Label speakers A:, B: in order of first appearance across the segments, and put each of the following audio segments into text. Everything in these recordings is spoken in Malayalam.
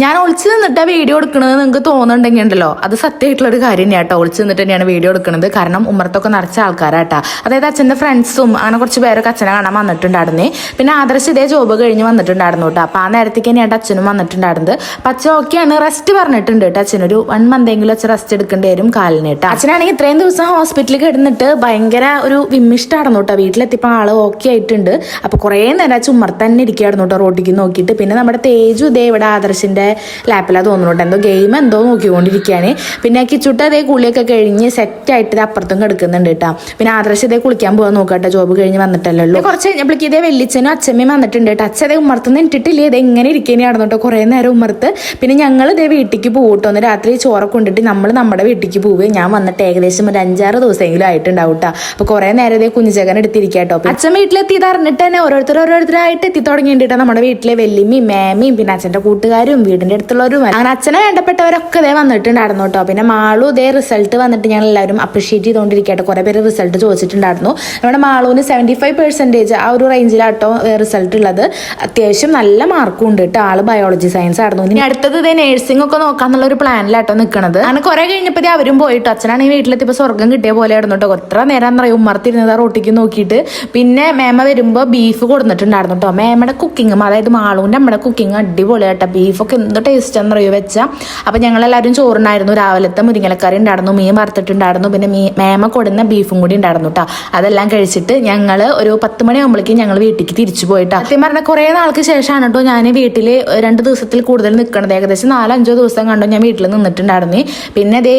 A: ഞാൻ ഒളിച്ചു നിന്നിട്ട് വീഡിയോ എടുക്കണത് നിങ്ങൾക്ക് തോന്നുന്നുണ്ടെങ്കിൽ ഉണ്ടല്ലോ അത് സത്യമായിട്ടുള്ളൊരു കാര്യം തന്നെയാണ് കേട്ടോ. ഒളിച്ചു നിന്നിട്ട് തന്നെയാണ് വീഡിയോ എടുക്കുന്നത്. കാരണം ഉമ്മറത്തൊക്കെ നിറച്ച ആൾക്കാരാട്ടാ. അതായത് അച്ഛൻ്റെ ഫ്രണ്ട്സും അങ്ങനെ കുറച്ച് പേരൊക്കെ അച്ഛനെ കാണാൻ വന്നിട്ടുണ്ടായിരുന്നേ. പിന്നെ ആദർശ് ഇതേ ജോബ് കഴിഞ്ഞ് വന്നിട്ടുണ്ടായിരുന്നു കേട്ടോ. അപ്പോൾ ആ നേരത്തേക്ക് തന്നെയായിട്ട് അച്ഛനും വന്നിട്ടുണ്ടായിരുന്നത്. അപ്പം അച്ഛൻ ഓക്കെയാണ്, റെസ്റ്റ് പറഞ്ഞിട്ടുണ്ട് കേട്ടോ. അച്ഛനൊരു 1 മന്തെങ്കിലും അച്ഛൻ റെസ്റ്റ് എടുക്കേണ്ടി വരും കാലിന് കേട്ടോ. അച്ഛനാണെങ്കിൽ ഇത്രയും ദിവസം ഹോസ്പിറ്റലിൽ കിടന്നിട്ട് ഭയങ്കര ഒരു വിമ്മിഷ്ടായിരുന്നു കേട്ടോ. വീട്ടിലെത്തിയപ്പോൾ ആള് ഓക്കെ ആയിട്ടുണ്ട്. അപ്പോൾ കുറേ നേരം അച്ഛൻ ഉമ്മർത്ത് തന്നെ ഇരിക്കുകയായിരുന്നു കേട്ടോ, റോട്ടിക്ക് നോക്കിയിട്ട്. പിന്നെ നമ്മുടെ തേജു ഇതേ ഇവിടെ ആദർശിൻ്റെ ലാപ്പിലാണ് തോന്നുന്നുണ്ട്, എന്തോ ഗെയിം എന്തോ നോക്കിക്കൊണ്ടിരിക്കുകയാണ്. പിന്നെ കിച്ചുട്ട് അതേ കുളിയൊക്കെ കഴിഞ്ഞ് സെറ്റായിട്ട് ഇത് അപ്പുറത്തും കിടക്കുന്നുണ്ട് കേട്ടോ. പിന്നെ ആദർശ് ഇതേ കുളിക്കാൻ പോകാൻ നോക്കട്ടെ, ജോബ് കഴിഞ്ഞ് വന്നിട്ടല്ലോ ഉള്ളൂ. കുറച്ച് കഴിഞ്ഞപ്പോഴേക്ക് ഇതേ വെല്ലിച്ചനും അച്ഛമ്മയും വന്നിട്ടുണ്ട് കേട്ടോ. അച്ഛൻ അതേ ഉമ്മർത്തുനിന്ന് ഇട്ടിട്ടില്ലേ, ഇത് എങ്ങനെ ഇരിക്കാനായിരുന്നു കേട്ടോ കുറേ നേരം ഉമ്മർത്ത്. പിന്നെ ഞങ്ങൾ ഇതേ വീട്ടിലേക്ക് പോകട്ടോ. ഒന്ന് രാത്രി ചോറൊക്കെ കൊണ്ടിട്ട് നമ്മൾ നമ്മുടെ വീട്ടിലേക്ക് പോവുകയും ഞാൻ വന്നിട്ട് ഏകദേശം ഒരു 5-6 ദിവസമെങ്കിലും ആയിട്ടുണ്ടാവും കേട്ടോ. അപ്പോൾ കുറേ നേരം ഇതേ കുഞ്ഞുചകൻ എടുത്തിരിക്കുക കേട്ടോ. അച്ഛൻ വീട്ടിലെത്തിയത് അറിഞ്ഞിട്ട് തന്നെ ഓരോരുത്തരായിട്ട് എത്തി തുടങ്ങിയിട്ടാ നമ്മുടെ വീട്ടിലെ വെല്ലിമ്മയും മേമയും പിന്നെ അച്ഛൻ്റെ കൂട്ടുകാരും വീടിൻ്റെ അടുത്തുള്ളവരും അങ്ങനെ അച്ഛനെ വേണ്ടപ്പെട്ടവരൊക്കെ ഇതേ വന്നിട്ടുണ്ടായിരുന്നു കേട്ടോ. പിന്നെ മാളു ഇതേ റിസൾട്ട് വന്നിട്ട് ഞങ്ങൾ എല്ലാവരും അപ്രീഷിയേറ്റ് ചെയ്തുകൊണ്ടിരിക്കട്ടെ. കുറേ പേര് റിസൾട്ട് ചോദിച്ചിട്ടുണ്ടായിരുന്നു. നമ്മുടെ മാളുവിന് 75% ആ ഒരു റേഞ്ചിലാട്ടോ റിസൾട്ട് ഉള്ളത്. അത്യാവശ്യം നല്ല മാർക്കും ഉണ്ട് കേട്ടോ. ആള് ബയോളജി സയൻസ് ആയിരുന്നു. ഇനി അടുത്തത് ഇതേ നേഴ്സിംഗ് ഒക്കെ നോക്കാന്നുള്ള ഒരു പ്ലാനിലാട്ടോ നിൽക്കുന്നത്. അങ്ങനെ കുറെ കഴിഞ്ഞപ്പോൾ അവരും പോയിട്ടോ. അച്ഛനാണെങ്കിൽ വീട്ടിലെത്തിയപ്പോൾ സ്വർഗം കിട്ടിയ പോലെ ആയിരുന്നു കേട്ടോ. എത്ര നേരം അറിയും ഉമ്മർത്തിരുന്നത് റോട്ടിക്ക് നോക്കിയിട്ട്. പിന്നെ മേമ വരുമ്പോൾ ബീഫ് കൊടുത്തിട്ടുണ്ടായിരുന്നു കേട്ടോ. മേമയുടെ കുക്കിങ്, അതായത് മാളുവിൻ്റെ നമ്മുടെ കുക്കിങ് അടിപൊളിയാട്ടോ. ബീഫൊക്കെ എന്ത് ടേസ്റ്റ് എന്നറിയോ വെച്ചാൽ. അപ്പം ഞങ്ങളെല്ലാവരും ചോറുണ്ടായിരുന്നു. രാവിലത്തെ മുരിങ്ങലക്കറി ഉണ്ടായിരുന്നു, മീൻ വറുത്തിട്ടുണ്ടായിരുന്നു, പിന്നെ മേമ കൊടുന്ന ബീഫും കൂടി ഉണ്ടായിരുന്നു കേട്ടോ. അതെല്ലാം കഴിച്ചിട്ട് ഞങ്ങൾ ഒരു 10 മണിയാകുമ്പോഴേക്കും ഞങ്ങൾ വീട്ടിലേക്ക് തിരിച്ചു പോയിട്ടാ. സത്യം പറഞ്ഞാൽ കുറേ നാൾക്ക് ശേഷമാണ് കേട്ടോ ഞാൻ വീട്ടിൽ 2 ദിവസത്തിൽ കൂടുതൽ നിൽക്കണത്. ഏകദേശം 4-5 ദിവസം കണ്ടോ ഞാൻ വീട്ടിൽ നിന്നിട്ടുണ്ടായിരുന്നു. പിന്നെ അതേ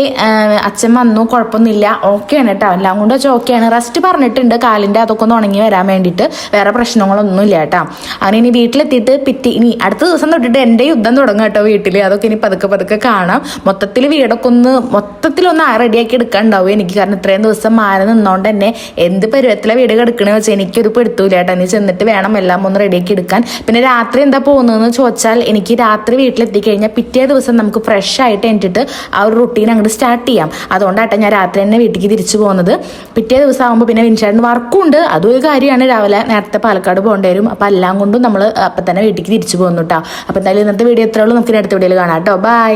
A: അച്ഛൻ വന്നു, കുഴപ്പമൊന്നുമില്ല, ഓക്കെയാണ് കേട്ടോ. എല്ലാം കൊണ്ട് വെച്ചാൽ ഓക്കെയാണ്. റെസ്റ്റ് പറഞ്ഞിട്ടുണ്ട് കാലിൻ്റെ അതൊക്കെ ഒന്ന് ഉണങ്ങി വരാൻ വേണ്ടിയിട്ട്. വേറെ പ്രശ്നങ്ങളൊന്നും ഇല്ല കേട്ടോ. അങ്ങനെ ഇനി വീട്ടിലെത്തിയിട്ട് ഇനി അടുത്ത ദിവസം തൊട്ടിട്ട് എൻ്റെ യുദ്ധം തുടങ്ങും കേട്ടോ വീട്ടിൽ. അതൊക്കെ ഇനി പതുക്കെ കാണാം. മൊത്തത്തിലൊന്ന് റെഡിയാക്കി എടുക്കാനുണ്ടാവും എനിക്ക്. കാരണം ഇത്രയും ദിവസം മാറി നിന്നോണ്ട് തന്നെ എന്ത് പരുവത്തിലെ വീട് കിടക്കണമെന്ന് വെച്ചാൽ എനിക്കൊരു പെടുത്തൂല കേട്ടോ. ഇനി ചെന്നിട്ട് വേണം എല്ലാം ഒന്ന് റെഡിയാക്കി എടുക്കാൻ. പിന്നെ രാത്രി എന്താ പോകുന്നതെന്ന് ചോദിച്ചാൽ എനിക്ക് രാത്രി വീട്ടിലെത്തിക്കഴിഞ്ഞാൽ പിറ്റേ ദിവസം നമുക്ക് ഫ്രഷ് ആയിട്ട് എണ്ണിട്ട് ആ ഒരു റുട്ടീൻ അങ്ങോട്ട് സ്റ്റാർട്ട് ചെയ്യാം. അതുകൊണ്ടാട്ടെ ഞാൻ രാത്രി തന്നെ വീട്ടിലേക്ക് തിരിച്ചു പോകുന്നത്. പിറ്റേ ദിവസം ആകുമ്പോൾ പിന്നെ വിൻഷാടിന് വർക്കും ഉണ്ട്. അതും ഒരു കാര്യമാണ്. രാവിലെ നേരത്തെ പാലക്കാട് പോകേണ്ടി വരും. അപ്പം എല്ലാം കൊണ്ടും നമ്മൾ അപ്പം തന്നെ വീട്ടിലേക്ക് തിരിച്ചു പോകുന്നു കേട്ടോ. അപ്പം എന്തായാലും ഇന്നത്തെ വീഡിയോ എത്രയുള്ളൂ, നമുക്ക് അടുത്ത വീഡിയോയിൽ കാണാം കേട്ടോ. ബൈ.